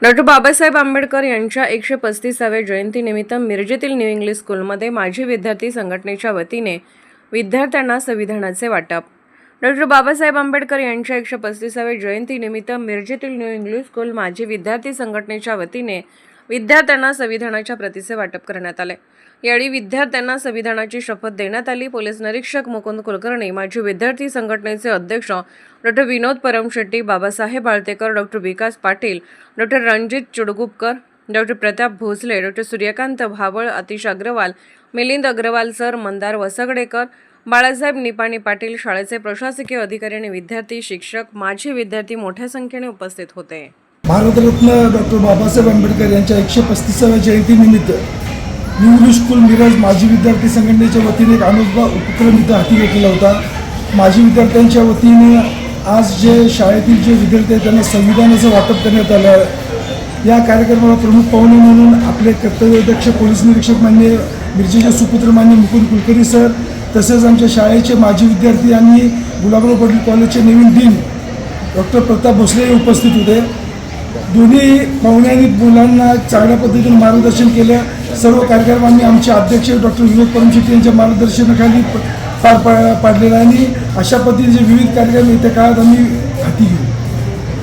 Doctor Babasaheb Ambedkar यांच्या 135व्या जयंतीनिमित्त मिरजेतील न्यू इंग्लिश स्कूलमध्ये माजी विद्यार्थी संघटनेच्या वतीने विद्यार्थ्यांना संविधानाचे वाटप। डॉक्टर बाबासाहेब आंबेडकर यांच्या 135व्या जयंतीनिमित्त मिरजेतील न्यू इंग्लिश स्कूल माजी विद्यार्थी संघटनेच्या वतीने विद्यार्थ्यांना संविधानाच्या प्रतीचे वाटप करण्यात आले। यावेळी विद्यार्थ्यांना संविधानाची शपथ देण्यात आली। पोलीस निरीक्षक मुकुंद कुलकर्णी, माजी विद्यार्थी संघटनेचे अध्यक्ष doctor Vinod Paramshetty, Babasaheb Altekar, doctor Vikas Patil, doctor Ranjit Chudgupkar, doctor Pratap Bhosale, doctor Suryakant Bhaval, Atish Agrawal, Milind Agrawal sir, Mandar Vasgadekar, Balasaheb Nipani Patil, शाळेचे प्रशासकीय अधिकारी आणि विद्यार्थी, शिक्षक, माजी विद्यार्थी मोठ्या संख्येने उपस्थित होते। भारतरत्न डॉक्टर बाबासाहेब आंबेडकर यांच्या 135व्या जयंतीनिमित्त न्यू इंग्लिश स्कूल मिरज माजी विद्यार्थी संघटनेच्या वतीने एक अनोखा उपक्रम इथं हाती घेतलेला होता। माजी विद्यार्थ्यांच्या वतीने आज जे शाळेतील जे विद्यार्थी आहेत त्यांना संविधानाचं वाटप करण्यात आलं आहे। या कार्यक्रमाला प्रमुख पाहुणे म्हणून आपले कर्तव्यदक्ष पोलीस निरीक्षक मान्य मिरजेचे सुपुत्र मान्य मुकुंद कुलकर्णी सर, तसेच आमच्या शाळेचे माजी विद्यार्थी आणि गुलाबराव पाटील कॉलेजचे नवीन डीन डॉक्टर प्रताप भोसले उपस्थित होते। दोन्ही पाहुण्यांनी मुलांना चांगल्या पद्धतीने मार्गदर्शन केलं। सर्व कार्यक्रम आम्ही आमचे अध्यक्ष डॉक्टर विनोद परमशेट्टी यांच्या मार्गदर्शनाखाली पार पाडलेला आणि अशा पद्धतीचे विविध कार्यक्रम येत्या काळात आम्ही हाती घेऊ।